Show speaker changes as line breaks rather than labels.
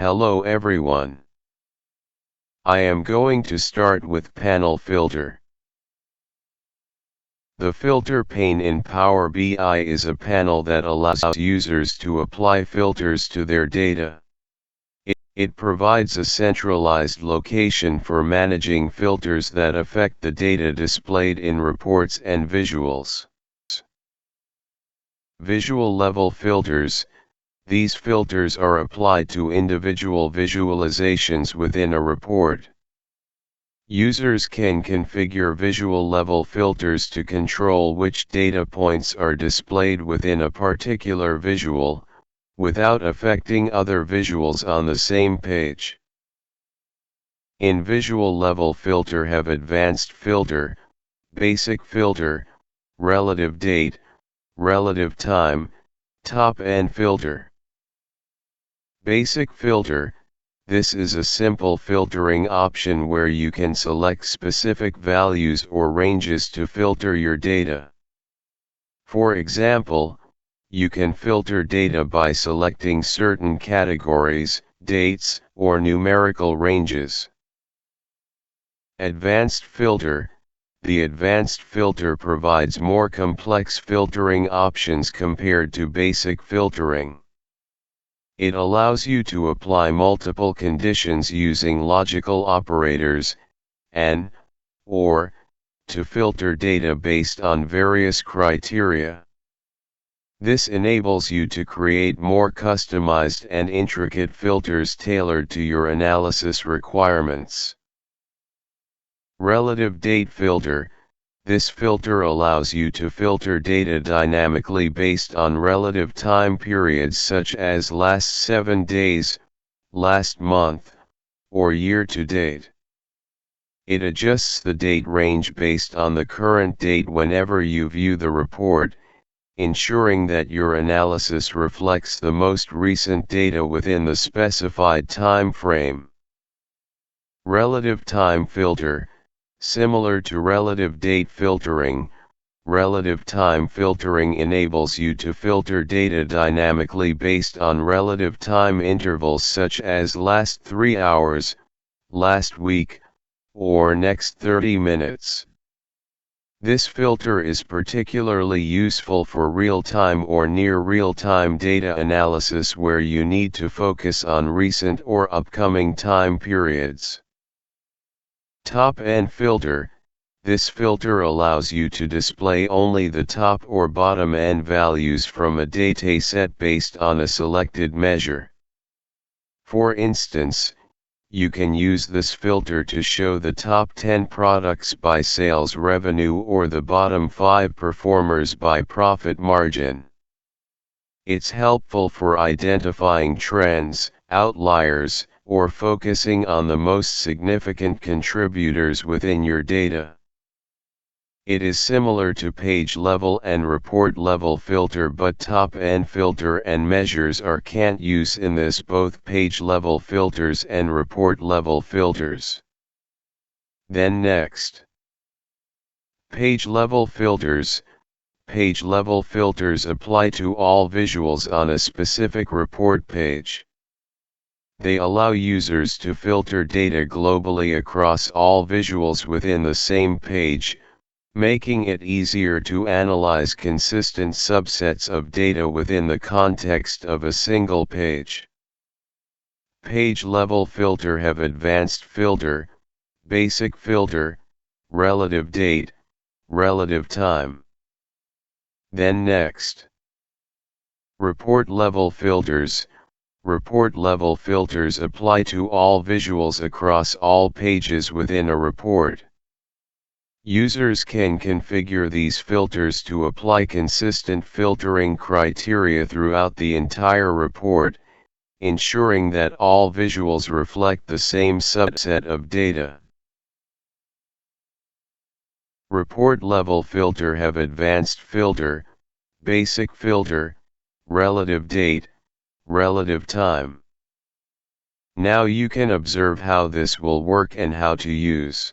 Hello everyone. I am going to start with panel filter. The filter pane in Power BI is a panel that allows users to apply filters to their data. It provides a centralized location for managing filters that affect the data displayed in reports and visuals. Visual level filters. These filters are applied to individual visualizations within a report. Users can configure visual level filters to control which data points are displayed within a particular visual, without affecting other visuals on the same page. In visual level filter have advanced filter, basic filter, relative date, relative time, top-end filter. Basic filter. This is a simple filtering option where you can select specific values or ranges to filter your data. For example, you can filter data by selecting certain categories, dates, or numerical ranges. Advanced filter. The advanced filter provides more complex filtering options compared to basic filtering. It allows you to apply multiple conditions using logical operators, and, or, to filter data based on various criteria. This enables you to create more customized and intricate filters tailored to your analysis requirements. Relative date filter. This filter allows you to filter data dynamically based on relative time periods such as last 7 days, last month, or year to date. It adjusts the date range based on the current date whenever you view the report, ensuring that your analysis reflects the most recent data within the specified time frame. Relative time filter. Similar to relative date filtering, relative time filtering enables you to filter data dynamically based on relative time intervals such as last 3 hours, last week, or next 30 minutes. This filter is particularly useful for real-time or near real-time data analysis where you need to focus on recent or upcoming time periods. Top-end filter. This filter allows you to display only the top or bottom-end values from a dataset based on a selected measure. For instance, you can use this filter to show the top 10 products by sales revenue or the bottom 5 performers by profit margin. It's helpful for identifying trends, outliers, or focusing on the most significant contributors within your data. It is similar to page level and report level filter, but top-end filter and measures can't use in this both page level filters and report level filters. Then next, page level filters. Page level filters apply to all visuals on a specific report page. They allow users to filter data globally across all visuals within the same page, making it easier to analyze consistent subsets of data within the context of a single page. Page level filter have advanced filter, basic filter, relative date, relative time. Then next, report level filters. Report level filters apply to all visuals across all pages within a report. Users can configure these filters to apply consistent filtering criteria throughout the entire report, ensuring that all visuals reflect the same subset of data. Report level filter have advanced filter, basic filter, relative date, relative time. Now you can observe how this will work and how to use.